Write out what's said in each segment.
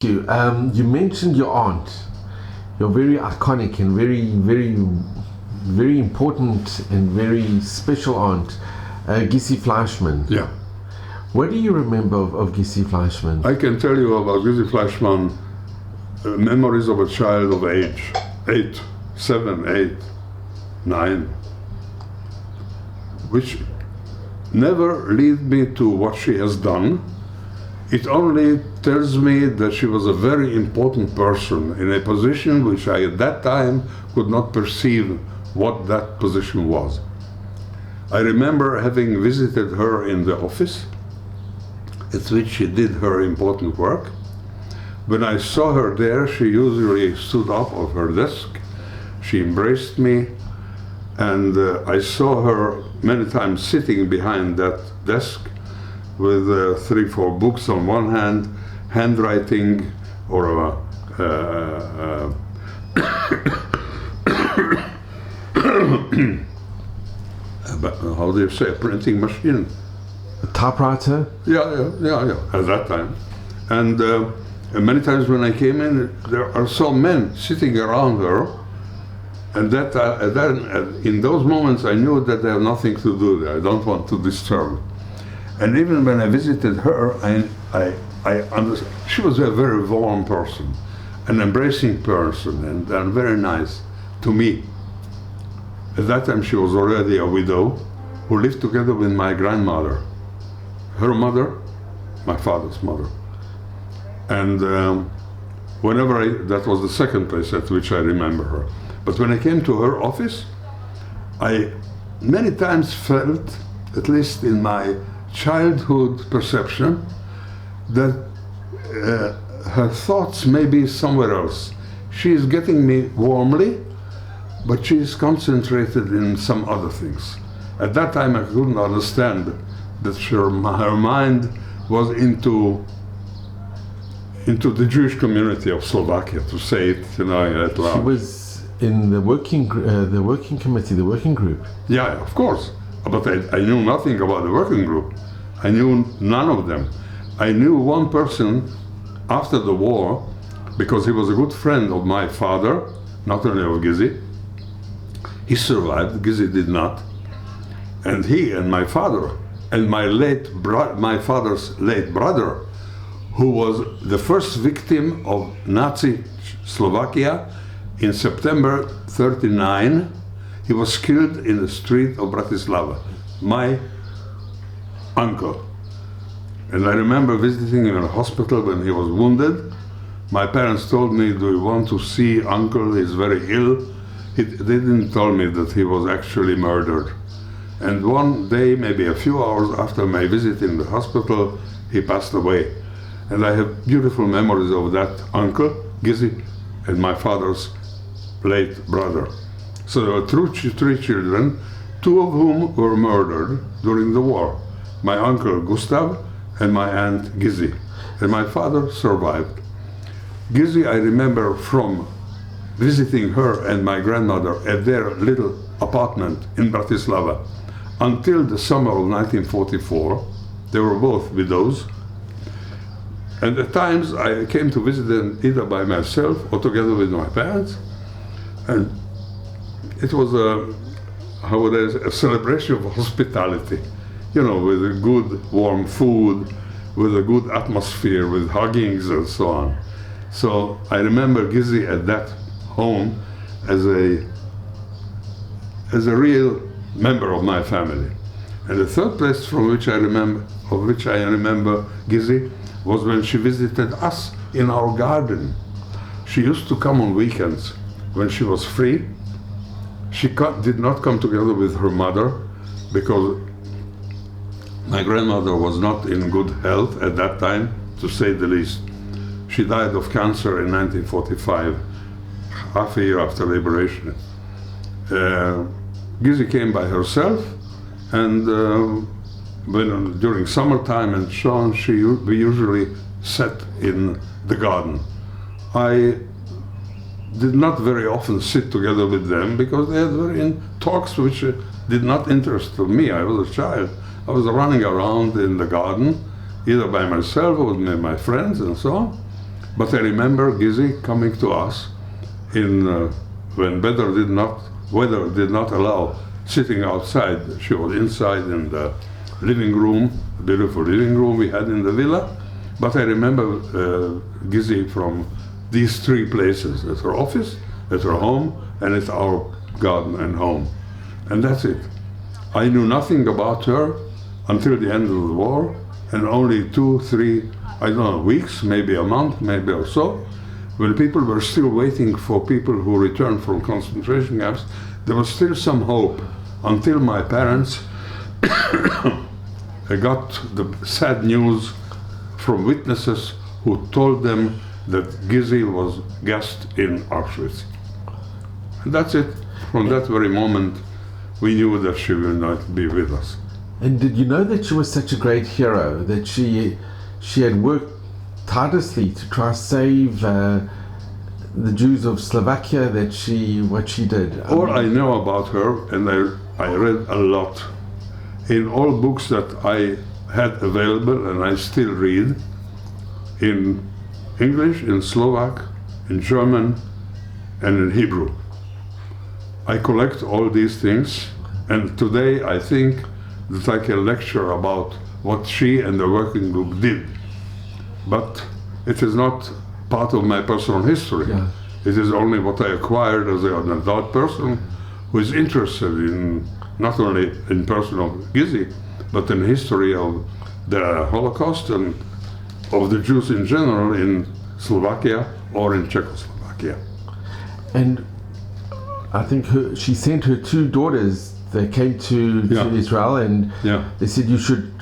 You mentioned your aunt, your very iconic and very important and very special aunt, Gisi Fleischmann. Yeah. What do you remember of Gisi Fleischmann? I can tell you about Gisi Fleischmann memories of a child of age 8, 7, 8, 9, which never lead me to what she has done. It only tells me that she was a very important person in a position which I at that time could not perceive what that position was. I remember having visited her in the office at which she did her important work. When I saw her there, she usually stood up of her desk, she embraced me, and I saw her many times sitting behind that desk with 3, 4 books on one hand, handwriting, or how do you say, a printing machine? A typewriter? Yeah, at that time. And many times when I came in, there are some men sitting around her, and in those moments I knew that they have nothing to do there. I don't want to disturb. And even when I visited her, I understood. She was a very warm person, an embracing person, and very nice to me. At that time, she was already a widow who lived together with my grandmother, her mother, my father's mother. And that was the second place at which I remember her. But when I came to her office, I many times felt, at least in my childhood perception, that her thoughts may be somewhere else. She is getting me warmly, but she is concentrated in some other things. At that time I couldn't understand that her mind was into the Jewish community of Slovakia, to say it, at large. She was in the working committee, the working group. Yeah, of course. But I knew nothing about the working group. I knew none of them. I knew one person after the war, because he was a good friend of my father, not only of Gisi. He survived, Gisi did not. And he and my father, and my father's late brother, who was the first victim of Nazi Slovakia in September 1939, he was killed in the street of Bratislava. My uncle. And I remember visiting him in a hospital when he was wounded. My parents told me, "Do you want to see uncle? He's very ill." They didn't tell me that he was actually murdered. And one day, maybe a few hours after my visit in the hospital, he passed away. And I have beautiful memories of that uncle, Gisi, and my father's late brother. So there were three children, 2 of whom were murdered during the war. My uncle Gustav and my aunt Gisi. And my father survived. Gisi, I remember from visiting her and my grandmother at their little apartment in Bratislava until the summer of 1944. They were both widows. And at times I came to visit them either by myself or together with my parents. And it was a celebration of hospitality, with a good warm food, with a good atmosphere, with huggings and so on. So I remember Gisi at that home as a real member of my family. And the third place of which I remember Gisi was when she visited us in our garden. She used to come on weekends when she was free. She did not come together with her mother because my grandmother was not in good health at that time, to say the least. She died of cancer in 1945, half a year after liberation. Gisi came by herself, and during summertime and so on, we usually sat in the garden. I did not very often sit together with them because they were in talks which did not interest me. I was a child. I was running around in the garden, either by myself or with my friends and so on. But I remember Gisi coming to us when weather did not allow sitting outside. She was inside in the living room, beautiful living room we had in the villa. But I remember Gisi from these three places: at her office, at her home, and at our garden and home. And that's it. I knew nothing about her until the end of the war, and only 2, 3, I don't know, weeks, maybe a month, maybe or so, when people were still waiting for people who returned from concentration camps, there was still some hope until my parents got the sad news from witnesses who told them that Gisi was gassed in Auschwitz. And that's it. From that very moment, we knew that she will not be with us. And did you know that she was such a great hero, that she had worked tirelessly to try to save the Jews of Slovakia, what she did? All I know about her, and I read a lot, in all books that I had available and I still read, in English, in Slovak, in German, and in Hebrew. I collect all these things, and today I think that I can lecture about what she and the working group did. But it is not part of my personal history. Yeah. It is only what I acquired as an adult person who is interested in not only in person of Gisi, but in history of the Holocaust and of the Jews in general in Slovakia or in Czechoslovakia. And I think she sent her 2 daughters. They came to Israel, and they said, you should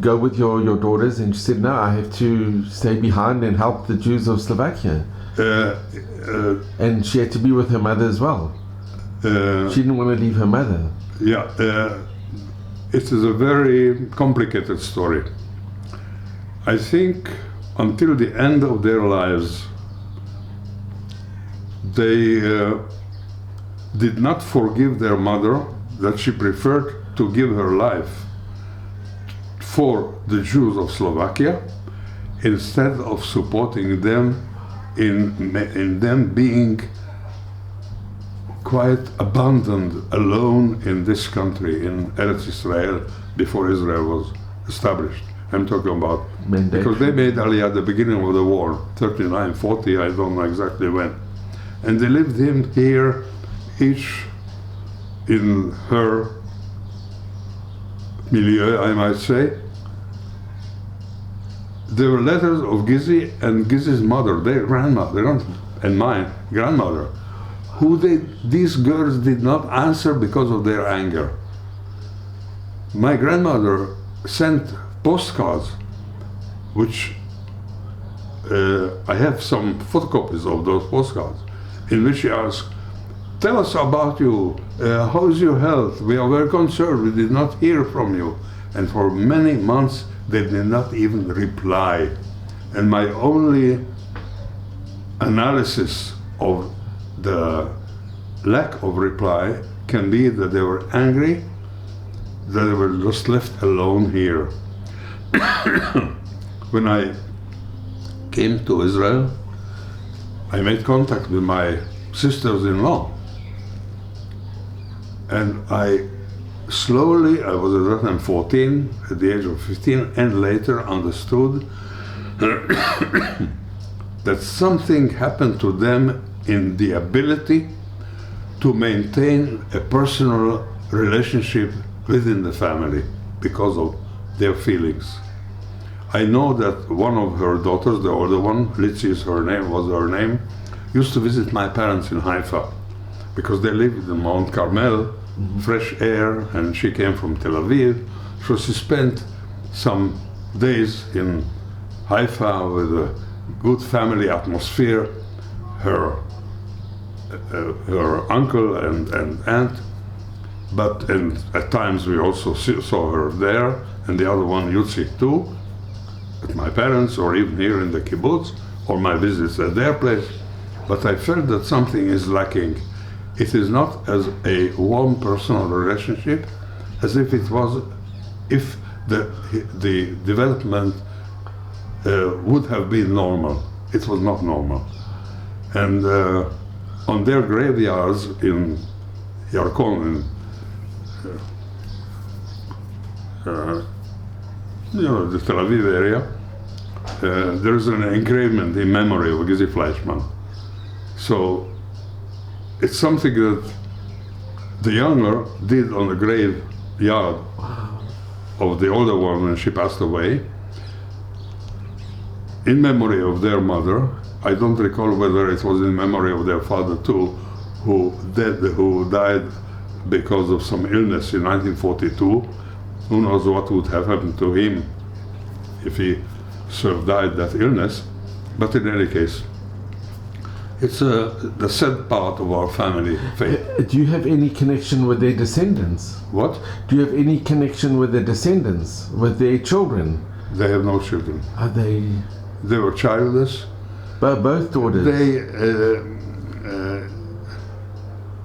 go with your daughters. And she said, no, I have to stay behind and help the Jews of Slovakia. And she had to be with her mother as well. She didn't want to leave her mother. Yeah, it is a very complicated story. I think until the end of their lives, they did not forgive their mother that she preferred to give her life for the Jews of Slovakia instead of supporting them in them being quite abandoned alone in this country, in Eretz Israel, before Israel was established. I'm talking about, because they made Aliyah at the beginning of the war, 39, 40, I don't know exactly when. And they lived here, each in her milieu, I might say. There were letters of Gisi and Gisi's mother, their grandmother, and my grandmother, who these girls did not answer because of their anger. My grandmother sent postcards, which I have some photocopies of those postcards, in which she asked, tell us about you, how is your health? We are very concerned, we did not hear from you. And for many months, they did not even reply. And my only analysis of the lack of reply can be that they were angry, that they were just left alone here. When I came to Israel, I made contact with my sisters-in-law. And I was at that time 14, at the age of 15, and later understood that something happened to them in the ability to maintain a personal relationship within the family because of their feelings. I know that one of her daughters, the older one, Litzi was her name, used to visit my parents in Haifa because they lived in Mount Carmel, fresh air, and she came from Tel Aviv. So she spent some days in Haifa with a good family atmosphere, her uncle and aunt, and at times we also saw her there, and the other one, Yutzi, too, at my parents, or even here in the kibbutz, or my visits at their place. But I felt that something is lacking. It is not as a warm personal relationship as if it was, if the development would have been normal. it was not normal. And on their graveyards in Yarkon, the Tel Aviv area, there is an engravement in memory of Gisi Fleischmann. So it's something that the younger did on the graveyard of the older one when she passed away, in memory of their mother. I don't recall whether it was in memory of their father too, who died because of some illness in 1942. Who knows what would have happened to him if he survived that illness. But in any case, it's the sad part of our family faith. Do you have any connection with their descendants? What? Do you have any connection with their descendants, with their children? They have no children. Are they? They were childless. Both daughters?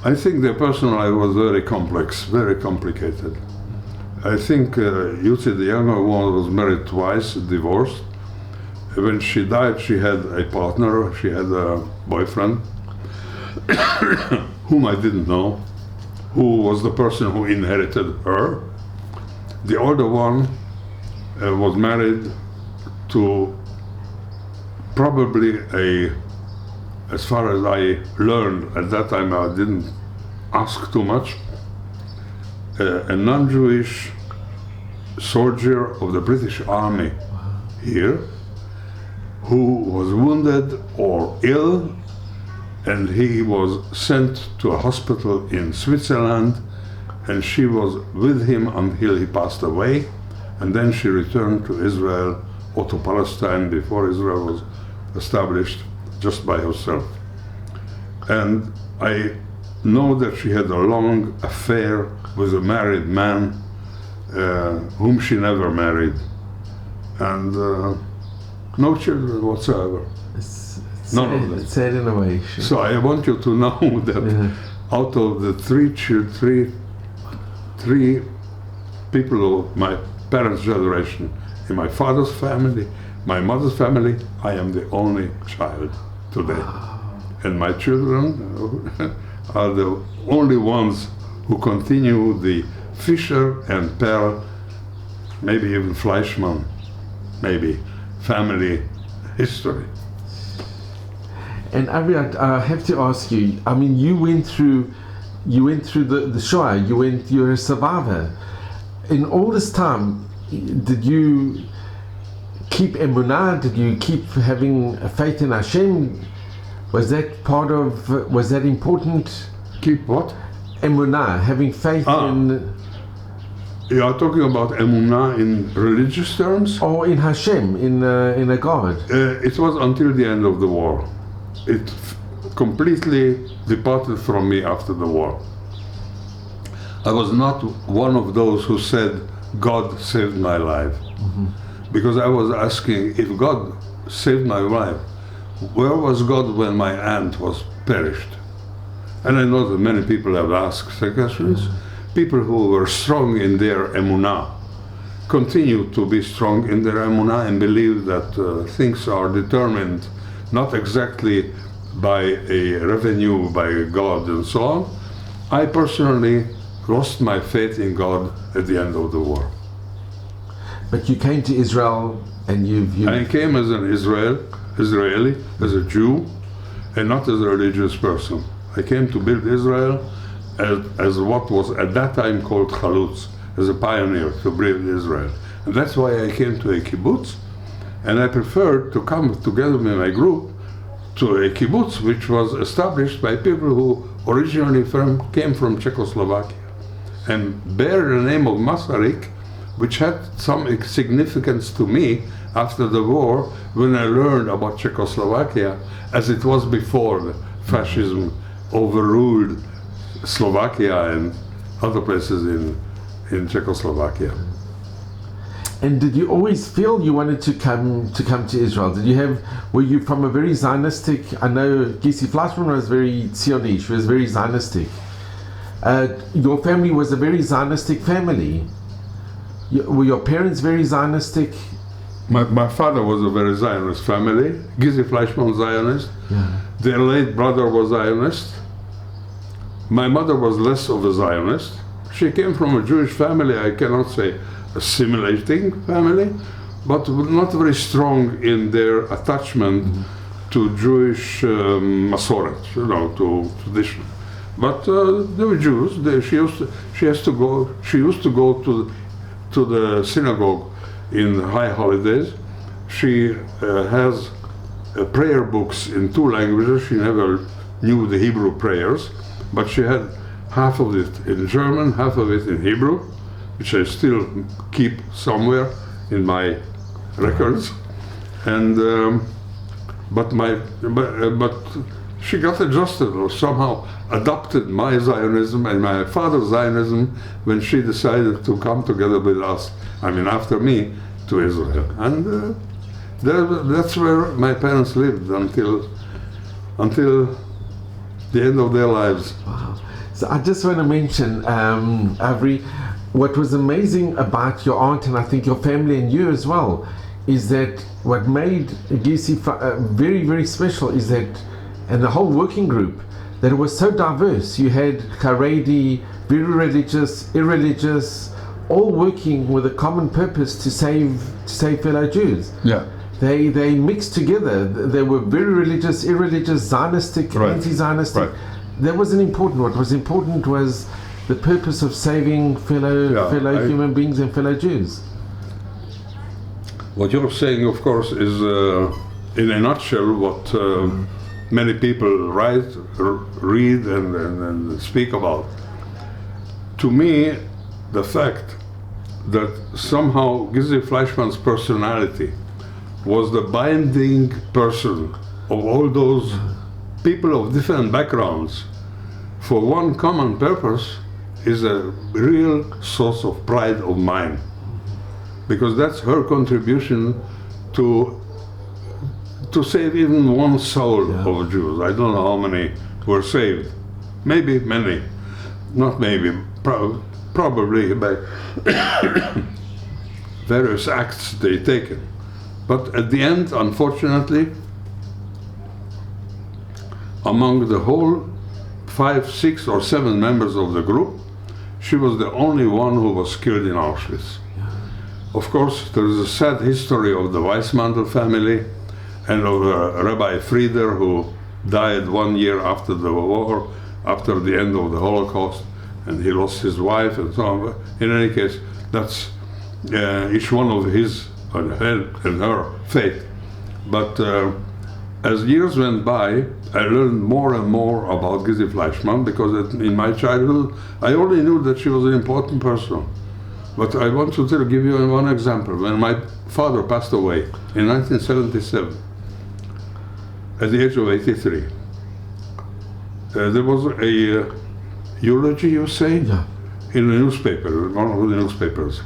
I think their personal life was very complex, very complicated. I think Yutzi, the younger one, was married twice, divorced. When she died, she had a partner, she had a boyfriend, whom I didn't know, who was the person who inherited her. The older one was married to probably as far as I learned, at that time I didn't ask too much, a non-Jewish soldier of the British Army here, who was wounded or ill, and he was sent to a hospital in Switzerland, and she was with him until he passed away, and then she returned to Israel or to Palestine before Israel was established, just by herself. And I know that she had a long affair with a married man whom she never married, and no children whatsoever. None of them. It's sad in a way. So I want you to know that out of the three people of my parents' generation, in my father's family, my mother's family, I am the only child today. And my children are the only ones who continue the Fischer and Perl, maybe even Fleischmann, maybe family history. And Avri, I have to ask you, I mean, you went through the Shoah, you're a survivor. In all this time, did you keep emunah? Did you keep having a faith in Hashem? Was that important? Keep what? Emunah, having faith in... You are talking about emunah in religious terms? Or in Hashem, in a God? It was until the end of the war. It completely departed from me after the war. I was not one of those who said, God saved my life. Mm-hmm. Because I was asking, if God saved my life, where was God when my aunt was perished? And I know that many people have asked the questions. Mm-hmm. People who were strong in their emunah continue to be strong in their emunah and believe that things are determined not exactly by a revenue, by God and so on. I personally lost my faith in God at the end of the war. But you came to Israel and you... I came as an Israeli, as a Jew, and not as a religious person. I came to build Israel as what was at that time called Chalutz, as a pioneer to build Israel. And that's why I came to a kibbutz, and I preferred to come together with my group to a kibbutz which was established by people who originally came from Czechoslovakia and bear the name of Masaryk, which had some significance to me after the war when I learned about Czechoslovakia as it was before the fascism overruled Slovakia and other places in Czechoslovakia. And did you always feel you wanted to come to Israel? Were you from a very Zionistic? I know Gisi Fleischmann was very Zionish, she was very Zionistic. Your family was a very Zionistic family. Were your parents very Zionistic? My father was a very Zionist family. Gisi Fleischmann, Zionist. Yeah. Their late brother was Zionist. My mother was less of a Zionist. She came from a Jewish family, I cannot say assimilating family, but not very strong in their attachment to Jewish Masoret, to tradition. But they were Jews. She used to go to the synagogue in high holidays. She has prayer books in 2 languages. She never knew the Hebrew prayers, but she had half of it in German, half of it in Hebrew, which I still keep somewhere in my records. And but she got adjusted or somehow adopted my Zionism and my father's Zionism when she decided to come together with us, after me, to Israel. And that's where my parents lived until the end of their lives. Wow. So I just want to mention, Avri, what was amazing about your aunt and I think your family and you as well, is that what made Gisi very, very special is that, and the whole working group, that it was so diverse. You had Haredi, very religious, irreligious, all working with a common purpose to save fellow Jews. Yeah. They mixed together. They were very religious, irreligious, Zionistic, Right. anti-Zionistic. Right. That wasn't important. What was important was the purpose of saving fellow human beings and fellow Jews. What you're saying, of course, is in a nutshell what many people write, read, and speak about. To me, the fact that somehow Gisi Fleischmann's personality was the binding person of all those people of different backgrounds for one common purpose is a real source of pride of mine, because that's her contribution to save even one soul of Jews. I don't know how many were saved, maybe many, not maybe, probably by various acts they taken. But at the end, unfortunately, among the whole 5, 6, or 7 members of the group, she was the only one who was killed in Auschwitz. Of course, there is a sad history of the Weissmandl family and of Rabbi Frieder, who died 1 year after the war, after the end of the Holocaust, and he lost his wife and so on. In any case, that's each one of his and her fate. But as years went by, I learned more and more about Gisi Fleischmann, because in my childhood, I only knew that she was an important person. But I want to give you one example. When my father passed away in 1977, at the age of 83, there was a eulogy, you say, in a newspaper, one of the newspapers.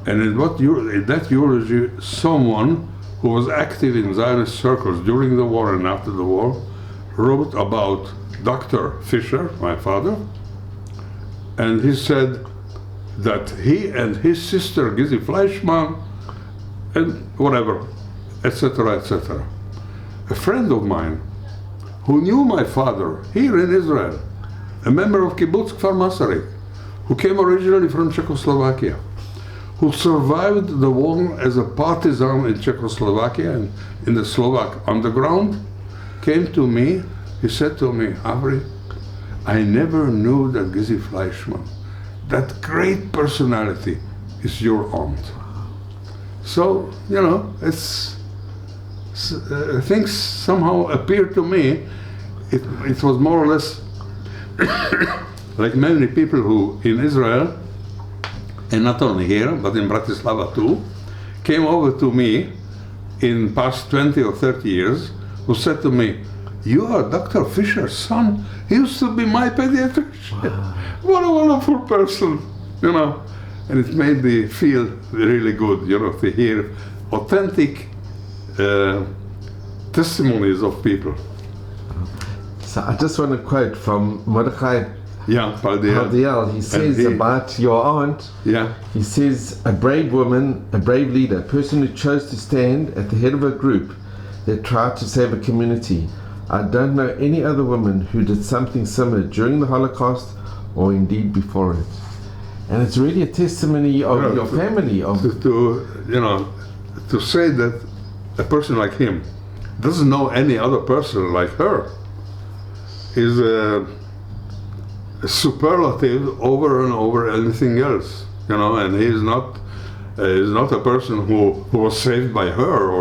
And in that eulogy, someone who was active in Zionist circles during the war and after the war wrote about Dr. Fischer, my father, and he said that he and his sister Gisi Fleischmann and whatever, etc., etc. A friend of mine who knew my father here in Israel, a member of Kibbutz Kfar Masarik, who came originally from Czechoslovakia, who survived the war as a partisan in Czechoslovakia and in the Slovak underground, came to me. He said to me, Avri, I never knew that Gisi Fleischmann, that great personality, is your aunt. So, things somehow appeared to me. It was more or less like many people who in Israel, and not only here, but in Bratislava too, came over to me in past 20 or 30 years, who said to me, you are Dr. Fischer's son? He used to be my pediatrician. Wow. What a wonderful person, And it made me feel really good, to hear authentic testimonies of people. So I just want to quote from Mordechai Paldiel, he says about your aunt, he says, a brave woman, a brave leader, a person who chose to stand at the head of a group that tried to save a community. I don't know any other woman who did something similar during the Holocaust or indeed before it. And it's really a testimony of your family. To say that a person like him doesn't know any other person like her is a superlative over and over anything else, and he's not a person who was saved by her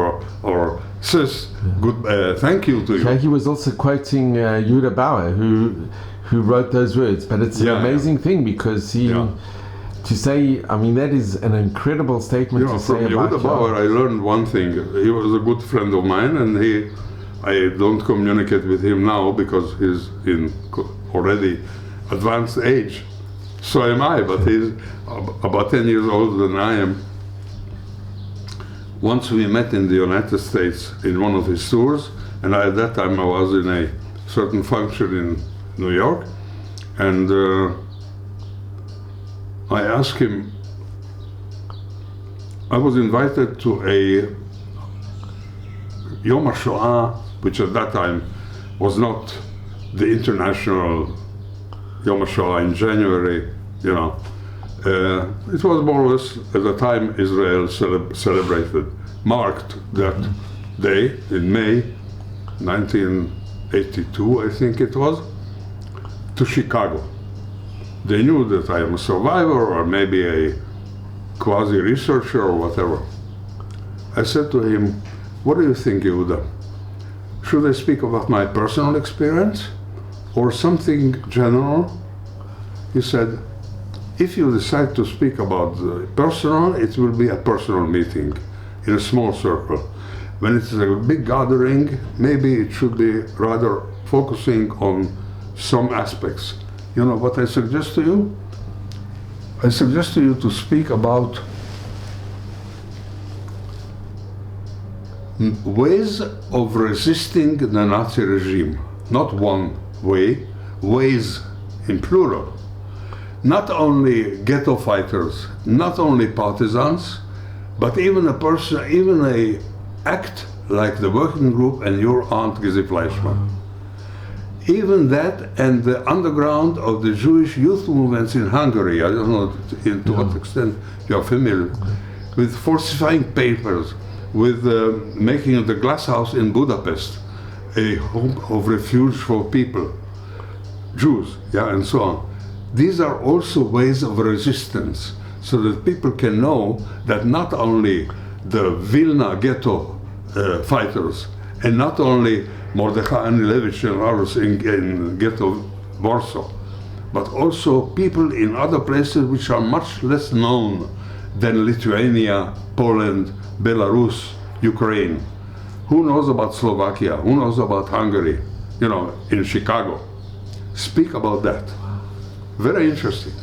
or says good thank you to you. Yeah, he was also quoting Yehuda Bauer, who wrote those words, but it's an amazing thing because to say, that is an incredible statement to say about Yehuda Bauer. I learned one thing. He was a good friend of mine, and I don't communicate with him now because he's in already advanced age. So am I, but he's about 10 years older than I am. Once we met in the United States in one of his tours, and at that time I was in a certain function in New York, and I asked him, I was invited to a Yom HaShoah, which at that time was not the international Yom HaShoah in January, it was more or less at the time Israel marked that day in May 1982, I think it was, to Chicago. They knew that I am a survivor or maybe a quasi-researcher or whatever. I said to him, what do you think, Yehuda? Should I speak about my personal experience or something general? He said, if you decide to speak about the personal, it will be a personal meeting in a small circle. When it's a big gathering, maybe it should be rather focusing on some aspects. You know what I suggest to you? I suggest to you to speak about ways of resisting the Nazi regime. Not one way, ways in plural. Not only ghetto fighters, not only partisans, but even a act like the working group and your aunt Gisi Fleischmann. Even that and the underground of the Jewish youth movements in Hungary, I don't know to what extent you are familiar, with falsifying papers, with making the glass house in Budapest a home of refuge for people, Jews, and so on. These are also ways of resistance, so that people can know that not only the Vilna ghetto fighters, and not only Mordechai Anilevich and others in ghetto Warsaw, but also people in other places which are much less known than Lithuania, Poland, Belarus, Ukraine. Who knows about Slovakia? Who knows about Hungary? In Chicago. Speak about that. Very interesting.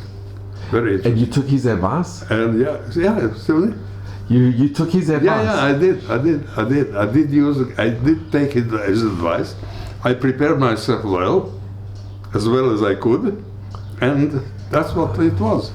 Very interesting. And you took his advice? And certainly. You took his advice? Yeah, I did take his advice. I prepared myself well as I could, and that's what it was.